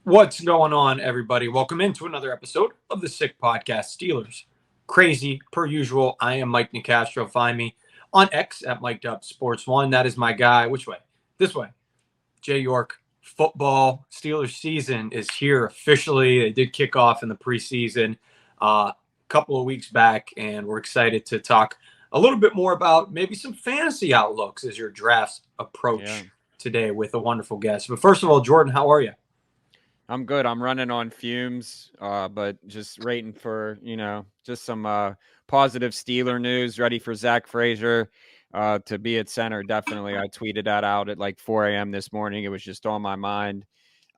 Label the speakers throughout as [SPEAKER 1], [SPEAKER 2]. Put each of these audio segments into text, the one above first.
[SPEAKER 1] What's going on, everybody? Welcome into another episode of the Sick Podcast Steelers. Crazy, per usual. I am Mike Nicastro. Find me on X at Mike.Sports1. That is my guy. Which way? This way. Jay York. Football Steelers season is here officially. They did kick off in the preseason a couple of weeks back, and we're excited to talk a little bit more about maybe some fantasy outlooks as your drafts approach today with a wonderful guest. But first of all, Jordan, how are you?
[SPEAKER 2] I'm good. I'm running on fumes, but just waiting for, just some positive Steeler news, ready for Zach Frazier to be at center. Definitely. I tweeted that out at like 4 a.m. this morning. It was just on my mind.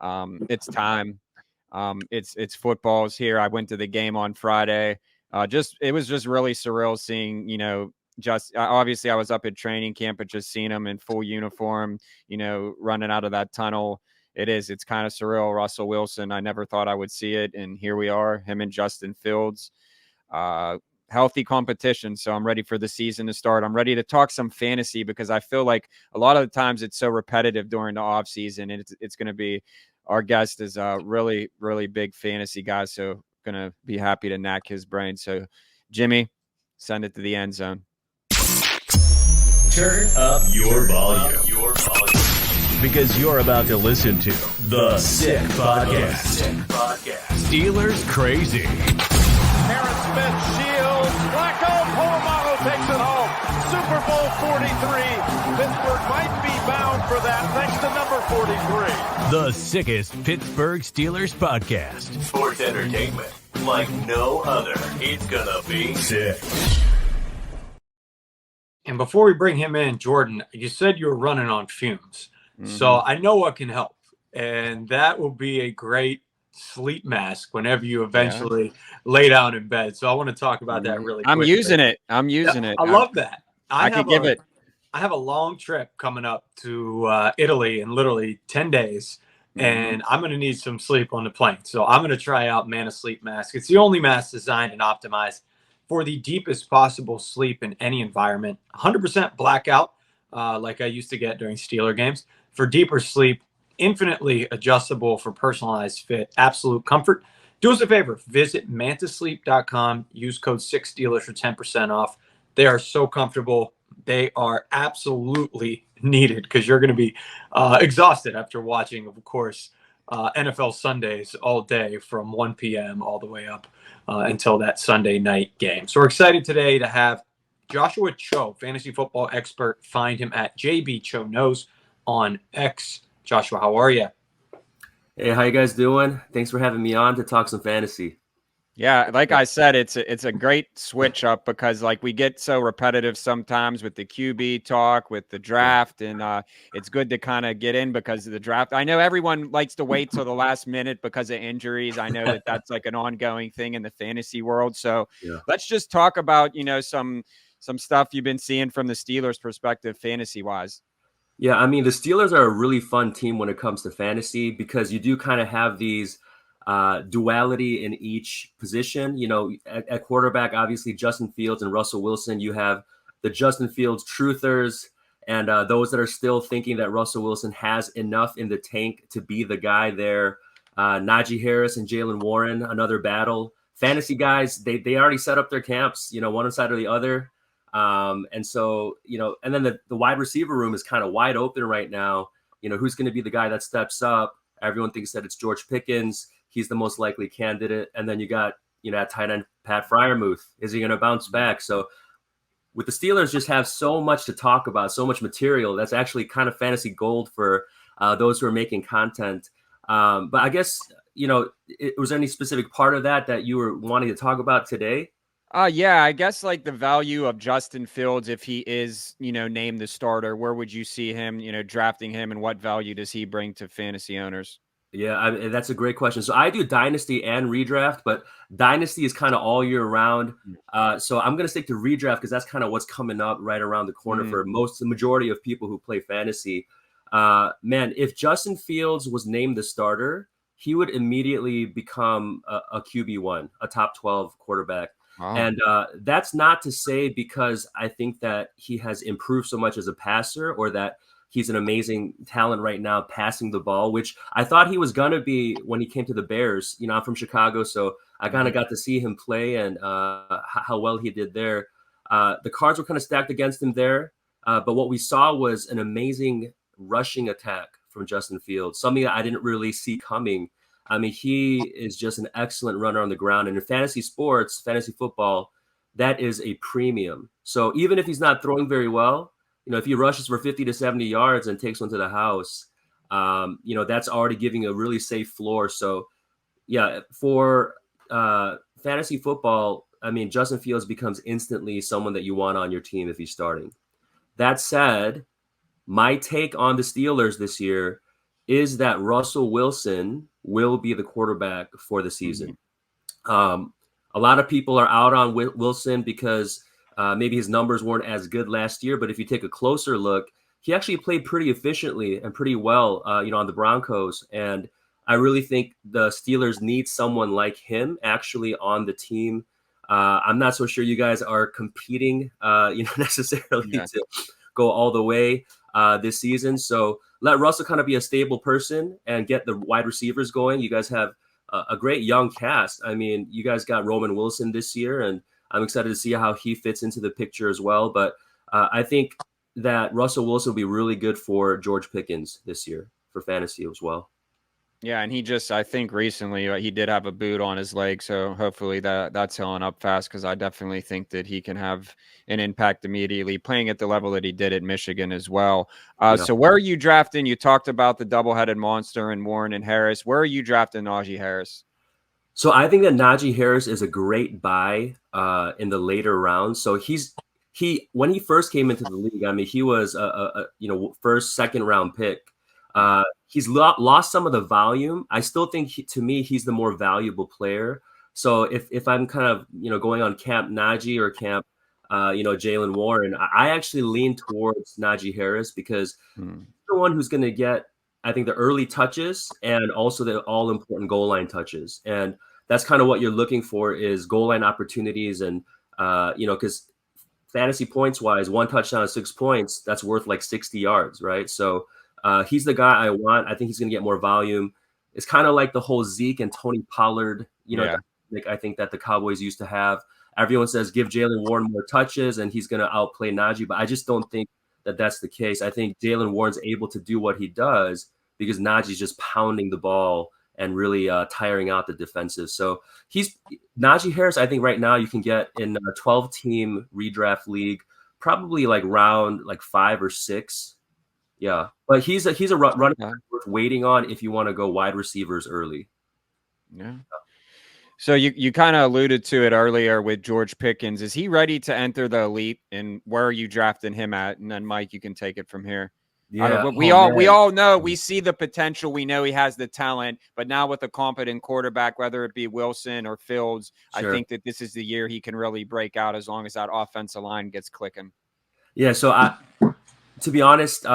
[SPEAKER 2] It's time. It's football's here. I went to the game on Friday. It was just really surreal seeing, obviously I was up at training camp, but just seeing him in full uniform, running out of that tunnel. It's kind of surreal. Russell Wilson, I never thought I would see it. And here we are, him and Justin Fields. Healthy competition. So I'm ready for the season to start. I'm ready to talk some fantasy because I feel like a lot of the times it's so repetitive during the off season. And it's going to be, our guest is a really, really big fantasy guy. So going to be happy to knack his brain. So Jimmy, send it to the end zone.
[SPEAKER 3] Turn up your volume. Because you're about to listen to The Sick Podcast. Steelers Crazy.
[SPEAKER 4] Harris Smith shields. Blackout. Polamalu takes it home. Super Bowl 43. Pittsburgh might be bound for that thanks to number 43.
[SPEAKER 3] The sickest Pittsburgh Steelers podcast.
[SPEAKER 5] Sports entertainment like no other. It's gonna be sick.
[SPEAKER 1] And before we bring him in, Jordan, you said you were running on fumes. Mm-hmm. So I know what can help. And that will be a great sleep mask whenever you eventually lay down in bed. So I want to talk about that really quickly.
[SPEAKER 2] I'm using it.
[SPEAKER 1] I love that.
[SPEAKER 2] I
[SPEAKER 1] have a long trip coming up to Italy in literally 10 days. And I'm going to need some sleep on the plane. So I'm going to try out Mana Sleep Mask. It's the only mask designed and optimized for the deepest possible sleep in any environment. 100% blackout, like I used to get during Steeler games. For deeper sleep, infinitely adjustable for personalized fit, absolute comfort. Do us a favor. Visit mantasleep.com. Use code 6Steelers for 10% off. They are so comfortable. They are absolutely needed because you're going to be exhausted after watching, of course, NFL Sundays all day from 1 p.m. all the way up until that Sunday night game. So we're excited today to have Joshua Cho, fantasy football expert. Find him at JB Cho Knows on X. Joshua, how are you?
[SPEAKER 6] Hey, how you guys doing? Thanks for having me on to talk some fantasy.
[SPEAKER 2] Yeah, like I said, it's a great switch up because like we get so repetitive sometimes with the QB talk, with the draft, and it's good to kind of get in because of the draft. I know everyone likes to wait till the last minute because of injuries. I know that's like an ongoing thing in the fantasy world. So let's just talk about, some stuff you've been seeing from the Steelers' perspective, fantasy wise.
[SPEAKER 6] Yeah, I mean, the Steelers are a really fun team when it comes to fantasy because you do kind of have these duality in each position. At quarterback, obviously Justin Fields and Russell Wilson. You have the Justin Fields truthers and those that are still thinking that Russell Wilson has enough in the tank to be the guy there. Naji Harris and Jalen Warren, another battle. Fantasy guys, they already set up their camps, one side or the other. And so, and then the wide receiver room is kind of wide open right now. Who's going to be the guy that steps up? Everyone thinks that it's George Pickens. He's the most likely candidate. And then you got, at tight end, Pat Freiermuth. Is he going to bounce back? So with the Steelers just have so much to talk about, so much material. That's actually kind of fantasy gold for those who are making content. But I guess, was there any specific part of that you were wanting to talk about today?
[SPEAKER 2] Yeah, I guess like the value of Justin Fields, if he is, named the starter, where would you see him, drafting him, and what value does he bring to fantasy owners?
[SPEAKER 6] Yeah, that's a great question. So I do Dynasty and redraft, but Dynasty is kind of all year round. So I'm going to stick to redraft because that's kind of what's coming up right around the corner for the majority of people who play fantasy. Man, if Justin Fields was named the starter, he would immediately become a QB1, a top 12 quarterback. Wow. And that's not to say because I think that he has improved so much as a passer or that he's an amazing talent right now passing the ball, which I thought he was going to be when he came to the Bears. You know, I'm from Chicago, so I kind of got to see him play and how well he did there. The cards were kind of stacked against him there, but what we saw was an amazing rushing attack from Justin Fields, something that I didn't really see coming. I mean, he is just an excellent runner on the ground. And in fantasy sports, fantasy football, that is a premium. So even if he's not throwing very well, you know, if he rushes for 50 to 70 yards and takes one to the house, you know, that's already giving a really safe floor. So, yeah, for fantasy football, I mean, Justin Fields becomes instantly someone that you want on your team if he's starting. That said, my take on the Steelers this year is that Russell Wilson will be the quarterback for the season. A lot of people are out on Wilson because maybe his numbers weren't as good last year. But if you take a closer look, he actually played pretty efficiently and pretty well, you know, on the Broncos. And I really think the Steelers need someone like him actually on the team. I'm not so sure you guys are competing, you know, necessarily to go all the way this season. So let Russell kind of be a stable person and get the wide receivers going. You guys have a great young cast. I mean, you guys got Roman Wilson this year, and I'm excited to see how he fits into the picture as well. But I think that Russell Wilson will be really good for George Pickens this year for fantasy as well.
[SPEAKER 2] Yeah, and I think recently he did have a boot on his leg, so hopefully that's healing up fast, because I definitely think that he can have an impact immediately, playing at the level that he did at Michigan as well. So where are you drafting? You talked about the double-headed monster in Warren and Harris. Where are you drafting Naji Harris?
[SPEAKER 6] So I think that Naji Harris is a great buy in the later rounds. So when he first came into the league, I mean, he was a first, second round pick. He's lost some of the volume. I still think to me, he's the more valuable player. So if I'm kind of, you know, going on camp Naji or camp, Jaylen Warren, I actually lean towards Naji Harris because he's the one who's going to get, I think, the early touches and also the all important goal line touches. And that's kind of what you're looking for is goal line opportunities. And, because fantasy points wise, 1 touchdown and 6 points, that's worth like 60 yards. Right. So, he's the guy I want. I think he's going to get more volume. It's kind of like the whole Zeke and Tony Pollard, I think that the Cowboys used to have. Everyone says give Jaylen Warren more touches and he's going to outplay Naji, but I just don't think that that's the case. I think Jaylen Warren's able to do what he does because Naji's just pounding the ball and really tiring out the defensive. So Naji Harris, I think right now you can get in a 12-team redraft league, probably like round like 5 or 6. Yeah, but he's a running back worth waiting on if you want to go wide receivers early.
[SPEAKER 2] Yeah. So you kind of alluded to it earlier with George Pickens. Is he ready to enter the elite? And where are you drafting him at? And then Mike, you can take it from here.
[SPEAKER 6] Yeah,
[SPEAKER 2] we all know, we see the potential. We know he has the talent, but now with a competent quarterback, whether it be Wilson or Fields, sure. I think that this is the year he can really break out as long as that offensive line gets clicking.
[SPEAKER 6] Yeah. So to be honest,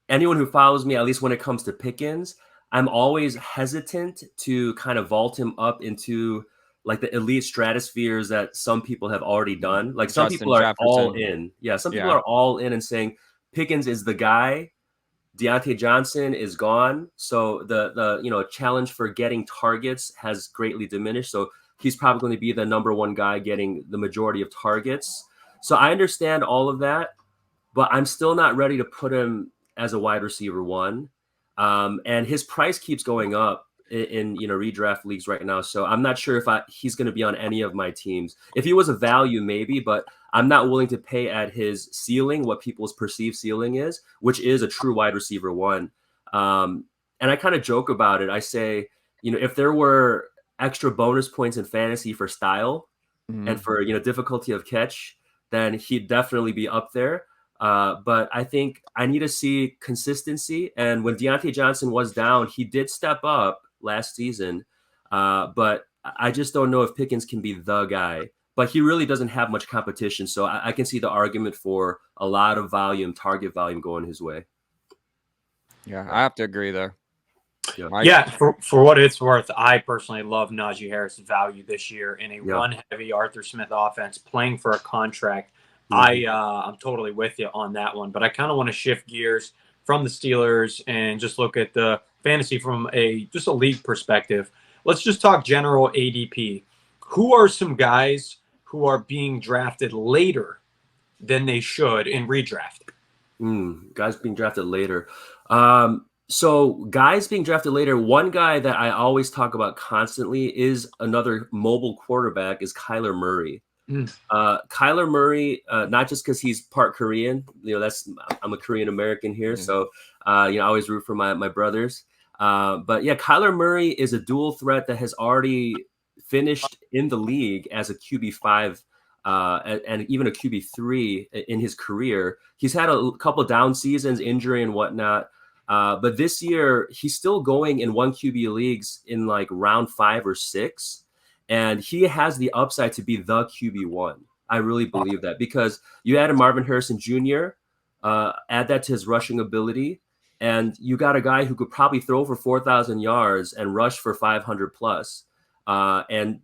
[SPEAKER 6] anyone who follows me, at least when it comes to Pickens, I'm always hesitant to kind of vault him up into like the elite stratospheres that some people have already done. Like some people are all in. Yeah, some people are all in and saying Pickens is the guy. Deontay Johnson is gone. So the challenge for getting targets has greatly diminished. So he's probably going to be the number one guy getting the majority of targets. So I understand all of that. But I'm still not ready to put him as a wide receiver 1. And his price keeps going up in redraft leagues right now. So I'm not sure if he's going to be on any of my teams. If he was a value, maybe, but I'm not willing to pay at his ceiling, what people's perceived ceiling is, which is a true wide receiver 1. And I kind of joke about it. I say, if there were extra bonus points in fantasy for style and for, difficulty of catch, then he'd definitely be up there. But I think I need to see consistency. And when Deontay Johnson was down, he did step up last season. But I just don't know if Pickens can be the guy. But he really doesn't have much competition. So I can see the argument for a lot of target volume going his way.
[SPEAKER 2] Yeah, I have to agree there.
[SPEAKER 1] Yeah, for what it's worth, I personally love Najee Harris' value this year in a run-heavy Arthur Smith offense, playing for a contract. I'm totally with you on that one, but I kind of want to shift gears from the Steelers and just look at the fantasy from just a league perspective. Let's just talk general ADP. Who are some guys who are being drafted later than they should in redraft?
[SPEAKER 6] Guys being drafted later. So guys being drafted later, one guy that I always talk about constantly is another mobile quarterback is Kyler Murray. Kyler Murray, not just because he's part Korean, I'm a Korean American here, so I always root for my brothers. But yeah, Kyler Murray is a dual threat that has already finished in the league as a QB5 and even a QB3 in his career. He's had a couple of down seasons, injury and whatnot. But this year, he's still going in 1 QB leagues in like round 5 or 6. And he has the upside to be the QB1. I really believe that because you added Marvin Harrison Jr., add that to his rushing ability, and you got a guy who could probably throw for 4,000 yards and rush for 500 plus. And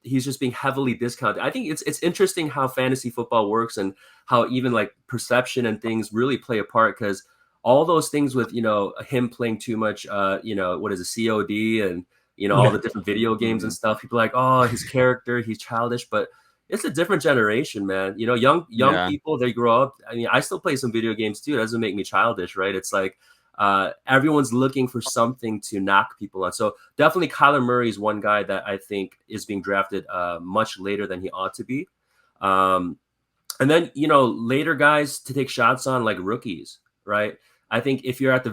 [SPEAKER 6] he's just being heavily discounted. I think it's interesting how fantasy football works and how even like perception and things really play a part, because all those things with, him playing too much, what is it, COD and, all the different video games and stuff. People are like, oh, his character, he's childish, but it's a different generation, man. Young people, they grow up. I mean, I still play some video games too. It doesn't make me childish, right? It's like everyone's looking for something to knock people on. So definitely Kyler Murray is one guy that I think is being drafted much later than he ought to be. And then, later guys to take shots on like rookies, right? I think if you're at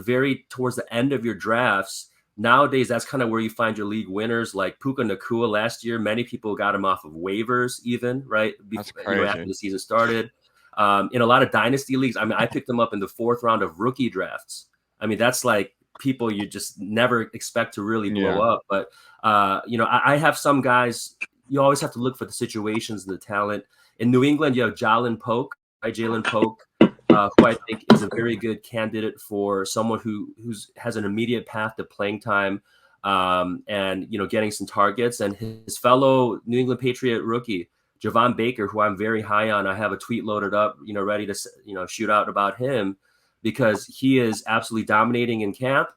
[SPEAKER 6] towards the end of your drafts, nowadays, that's kind of where you find your league winners, like Puka Nacua last year. Many people got him off of waivers even, right? After the season started. In a lot of dynasty leagues, I mean, I picked him up in the 4th round of rookie drafts. I mean, that's like people you just never expect to really blow up. But, I have some guys, you always have to look for the situations and the talent. In New England, you have Jalen Polk, who I think is a very good candidate for someone who has an immediate path to playing time and, getting some targets. And his fellow New England Patriot rookie, Javon Baker, who I'm very high on. I have a tweet loaded up, ready to, shoot out about him because he is absolutely dominating in camp.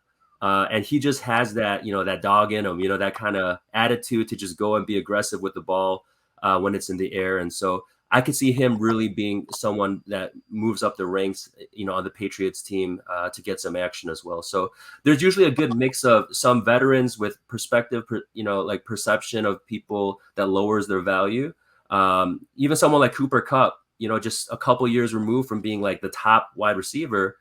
[SPEAKER 6] And he just has that, that dog in him, that kind of attitude to just go and be aggressive with the ball when it's in the air. And so I could see him really being someone that moves up the ranks, on the Patriots team to get some action as well. So there's usually a good mix of some veterans with perspective, like perception of people that lowers their value. Even someone like Cooper Kupp, just a couple years removed from being like the top wide receiver.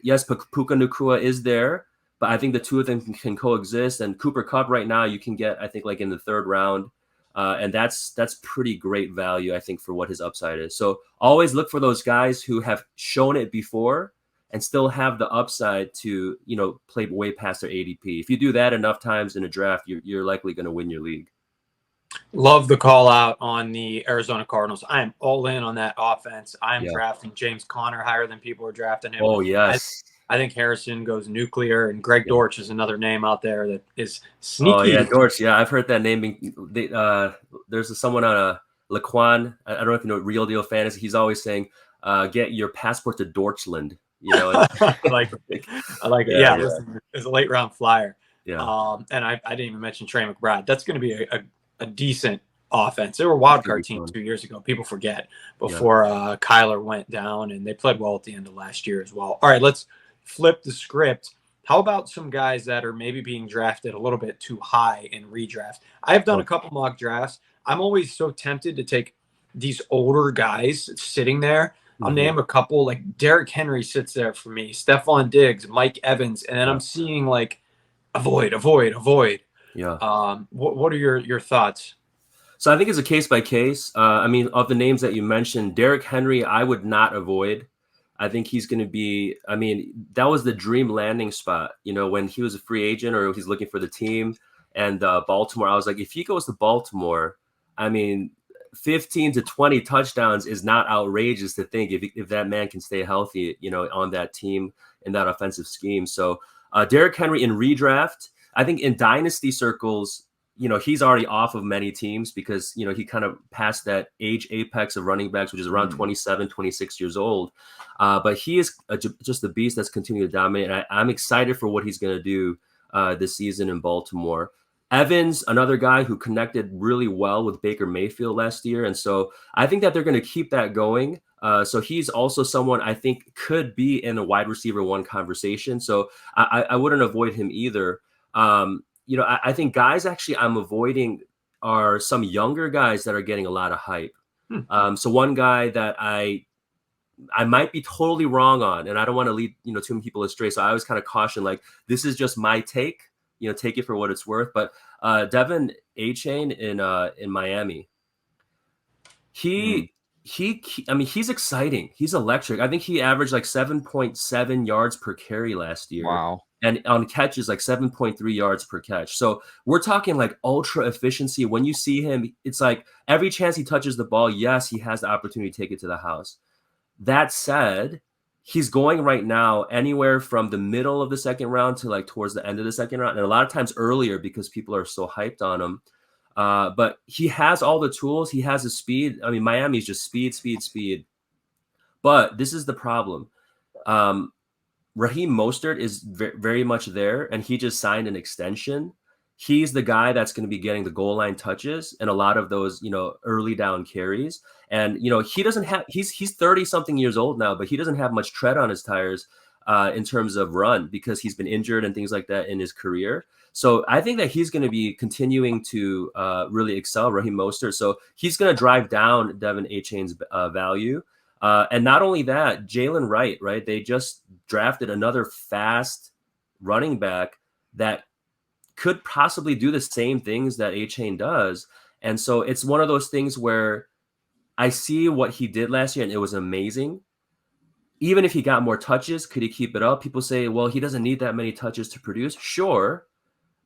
[SPEAKER 6] Yes, Puka Nacua is there, but I think the two of them can coexist. And Cooper Kupp right now you can get, I think, like in the 3rd round. And that's pretty great value, I think, for what his upside is. So always look for those guys who have shown it before and still have the upside to, play way past their ADP. If you do that enough times in a draft, you're likely going to win your league.
[SPEAKER 1] Love the call out on the Arizona Cardinals. I am all in on that offense. I'm drafting James Conner higher than people are drafting him.
[SPEAKER 6] Oh, yes.
[SPEAKER 1] I think Harrison goes nuclear, and Greg Dortch is another name out there that is sneaky.
[SPEAKER 6] Oh, yeah, Dortch. Yeah, I've heard that name. There's someone on Laquan. I don't know if you know Real Deal Fantasy. He's always saying, get your passport to Dortchland.
[SPEAKER 1] I like it. Yeah. Listen, it's a late round flyer.
[SPEAKER 6] Yeah.
[SPEAKER 1] And I didn't even mention Trey McBride. That's going to be a decent offense. They were a wild card team 2 years ago. People forget before Kyler went down, and they played well at the end of last year as well. All right, let's flip the script. How about some guys that are maybe being drafted a little bit too high in redraft? I have done a couple mock drafts. I'm always so tempted to take these older guys sitting there. I'll name a couple, like Derrick Henry sits there for me, Stephon Diggs, Mike Evans, and then I'm seeing like avoid. Yeah. What are your thoughts?
[SPEAKER 6] So I think it's a case by case. I mean, of the names that you mentioned, Derrick Henry, I would not avoid. I think he's going to be, that was the dream landing spot, when he was a free agent or he's looking for the team and Baltimore. I was like, if he goes to Baltimore, 15 to 20 touchdowns is not outrageous to think if that man can stay healthy, on that team in that offensive scheme. So Derrick Henry in redraft, I think in dynasty circles, he's already off of many teams because, he kind of passed that age apex of running backs, which is around 27, 26 years old. But he is just a beast that's continuing to dominate. And I'm excited for what he's going to do this season in Baltimore. Evans, another guy who connected really well with Baker Mayfield last year. And so I think that they're going to keep that going. So he's also someone I think could be in a wide receiver one conversation. So I wouldn't avoid him either. I think guys actually I'm avoiding are some younger guys that are getting a lot of hype. So one guy that I might be totally wrong on, and I don't want to lead, too many people astray. So I always kind of caution, like, this is just my take, take it for what it's worth. But Devin A-Chain in Miami, he's exciting. He's electric. I think he averaged like 7.7 yards per carry last year.
[SPEAKER 2] Wow.
[SPEAKER 6] And on catches, like 7.3 yards per catch. So we're talking like ultra efficiency. When you see him, it's like every chance he touches the ball, yes, he has the opportunity to take it to the house. That said, he's going right now anywhere from the middle of the second round to like towards the end of the second round. And a lot of times earlier because people are so hyped on him. But he has all the tools. He has the speed. I mean, Miami's just speed. But this is the problem. Raheem Mostert is very much there, and he just signed an extension. He's the guy that's going to be getting the goal line touches and a lot of those, early down carries. And, he doesn't have, he's 30 something years old now, but he doesn't have much tread on his tires in terms of run because he's been injured and things like that in his career. So I think that he's going to be continuing to really excel, Raheem Mostert. So he's going to drive down Devin A-Chain's value. And not only that, Jalen Wright, right? They just drafted another fast running back that could possibly do the same things that A-Chain does. And so it's one of those things where I see what he did last year and it was amazing. Even if he got more touches, could he keep it up? People say, well, he doesn't need that many touches to produce. Sure.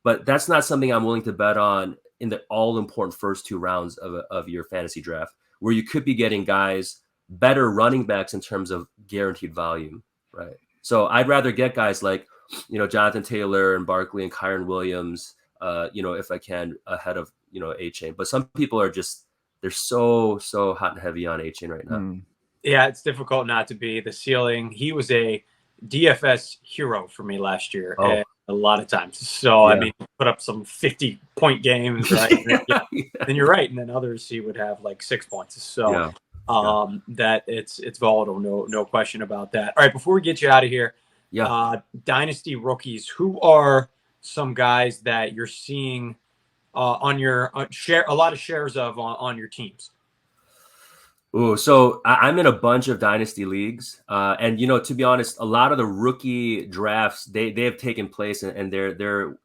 [SPEAKER 6] But that's not something I'm willing to bet on in the all-important first two rounds of your fantasy draft, where you could be getting guys better running backs in terms of guaranteed volume, right? So I'd rather get guys like, Jonathan Taylor and Barkley and Kyron Williams, if I can, ahead of, A-Chain. But some people are just, they're so hot and heavy on A-Chain right now.
[SPEAKER 1] Yeah, it's difficult not to be. The ceiling, he was a DFS hero for me last year a lot of times. So, yeah. I mean, put up some 50-point games, right? Then you're right. And then others, he would have like 6 points. So, that it's volatile, no question about that. All right, before we get you out of here, Dynasty Rookies, who are some guys that you're seeing on your share a lot of shares of on your teams?
[SPEAKER 6] Oh, so I'm in a bunch of Dynasty leagues, and to be honest, a lot of the rookie drafts they have taken place, and they're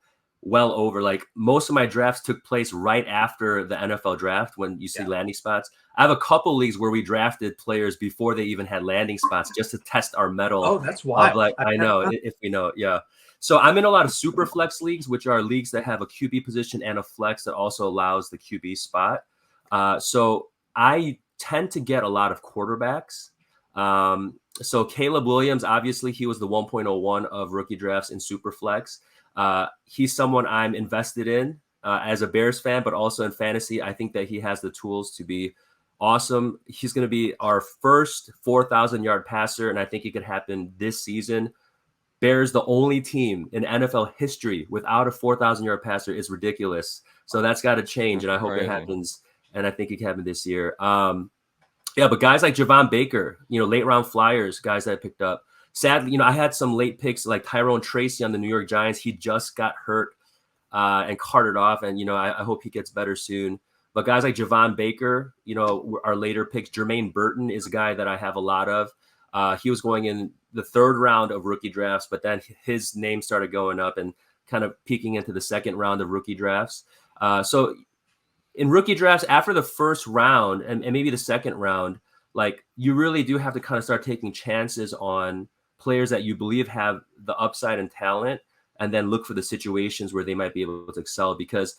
[SPEAKER 6] well over. Like most of my drafts took place right after the NFL draft when you see landing spots. I have a couple leagues where we drafted players before they even had landing spots just to test our mettle.
[SPEAKER 1] Oh, that's wild.
[SPEAKER 6] I know if we know, yeah. So I'm in a lot of super flex leagues, which are leagues that have a QB position and a flex that also allows the QB spot. So I tend to get a lot of quarterbacks. So Caleb Williams, obviously he was the 1.01 of rookie drafts in super flex. He's someone I'm invested in as a Bears fan, but also in fantasy. I think that he has the tools to be awesome. He's going to be our first 4,000-yard passer, and I think it could happen this season. Bears, the only team in NFL history without a 4,000-yard passer, is ridiculous. So that's got to change, and I hope it happens, and I think it can happen this year. But guys like Javon Baker, late round flyers, guys that I picked up. Sadly, I had some late picks like Tyrone Tracy on the New York Giants. He just got hurt and carted off, and I hope he gets better soon. But guys like Javon Baker, our later picks. Jermaine Burton is a guy that I have a lot of. He was going in the third round of rookie drafts, but then his name started going up and kind of peeking into the second round of rookie drafts. So in rookie drafts, after the first round and maybe the second round, like you really do have to kind of start taking chances on players that you believe have the upside and talent, and then look for the situations where they might be able to excel, because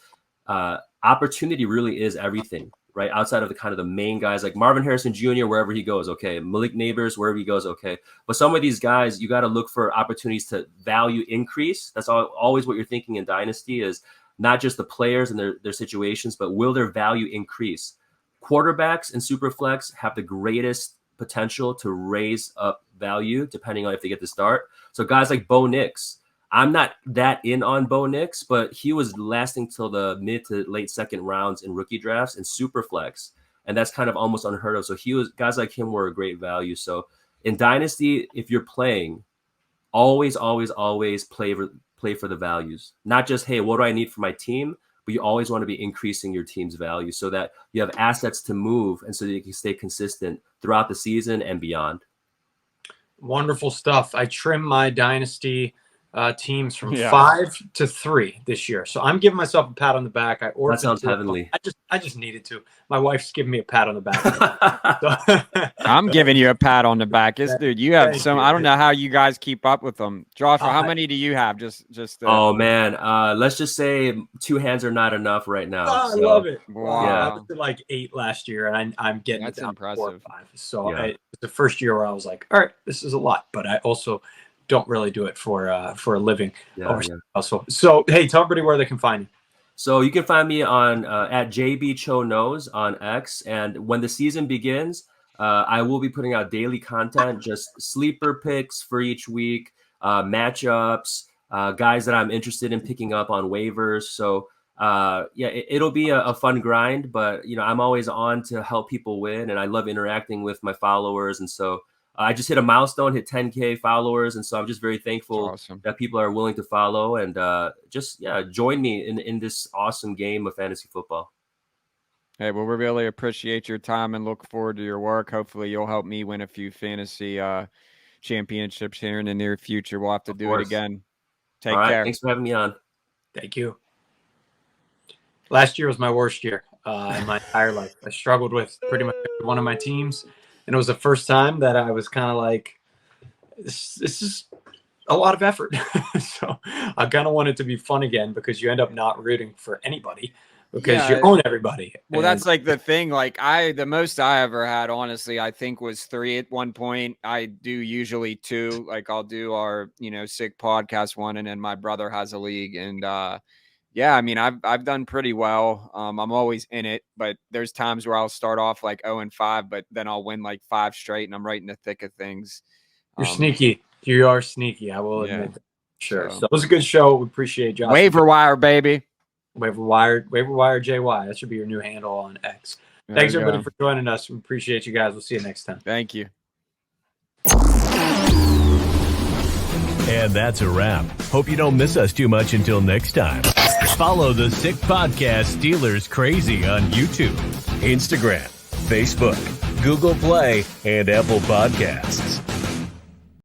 [SPEAKER 6] opportunity really is everything, right? Outside of the kind of the main guys like Marvin Harrison Jr., wherever he goes, okay. Malik Neighbors, wherever he goes, okay. But some of these guys, you got to look for opportunities to value increase. That's always what you're thinking in Dynasty is, not just the players and their situations, but will their value increase? Quarterbacks and Superflex have the greatest potential to raise up value depending on if they get the start. So guys like Bo Nix, I'm not that in on Bo Nix, but he was lasting till the mid to late second rounds in rookie drafts and Superflex. And that's kind of almost unheard of. So guys like him were a great value. So in Dynasty, if you're playing, always play for the values. Not just, hey, what do I need for my team? But you always want to be increasing your team's value so that you have assets to move and so that you can stay consistent throughout the season and beyond.
[SPEAKER 1] Wonderful stuff. I trimmed my Dynasty teams from 5 to 3 this year. So I'm giving myself a pat on the back.
[SPEAKER 6] That sounds heavenly.
[SPEAKER 1] I just needed to. My wife's giving me a pat on the back.
[SPEAKER 2] I'm giving you a pat on the back. Dude, you have some. I don't know how you guys keep up with them. Joshua, how many do you have?
[SPEAKER 6] Oh man, let's just say 2 hands are not enough right now.
[SPEAKER 1] I love it.
[SPEAKER 2] Wow.
[SPEAKER 1] Yeah, I was at like 8 last year, and I'm getting
[SPEAKER 2] That's
[SPEAKER 1] it down
[SPEAKER 2] impressive.
[SPEAKER 1] to 4 or 5. So it's the first year where I was like, all right, this is a lot, but I also don't really do it for a living. So hey, tell everybody where they can find you.
[SPEAKER 6] So you can find me on at JB Cho Knows on X, and when the season begins, I will be putting out daily content, just sleeper picks for each week, matchups, guys that I'm interested in picking up on waivers. So it'll be a fun grind, but I'm always on to help people win, and I love interacting with my followers, and so. I just hit a milestone, hit 10K followers. And so I'm just very thankful that people are willing to follow and join me in this awesome game of fantasy football.
[SPEAKER 2] Hey, well, we really appreciate your time and look forward to your work. Hopefully you'll help me win a few fantasy championships here in the near future. We'll have to do it again. Take care.
[SPEAKER 6] Thanks for having me on.
[SPEAKER 1] Thank you. Last year was my worst year in my entire life. I struggled with pretty much one of my teams. And it was the first time that I was kind of like, this is a lot of effort. So I kind of want it to be fun again because you end up not rooting for anybody because you own everybody.
[SPEAKER 2] Well, that's like the thing. Like the most I ever had, honestly, I think was 3 at one point. I do usually 2. Like I'll do our, sick podcast one, and then my brother has a league, and I mean, I've done pretty well. I'm always in it, but there's times where I'll start off like 0-5, but then I'll win like 5 straight, and I'm right in the thick of things.
[SPEAKER 1] You're sneaky. You are sneaky. I will admit that. Sure. So it was a good show. We appreciate Josh.
[SPEAKER 2] Waiver wire, baby.
[SPEAKER 1] Waiver wire JY. That should be your new handle on X. Thanks everybody for joining us. We appreciate you guys. We'll see you next time.
[SPEAKER 2] Thank you.
[SPEAKER 3] And that's a wrap. Hope you don't miss us too much until next time. Follow the Sick Podcast Steelers Crazy on YouTube, Instagram, Facebook, Google Play, and Apple Podcasts.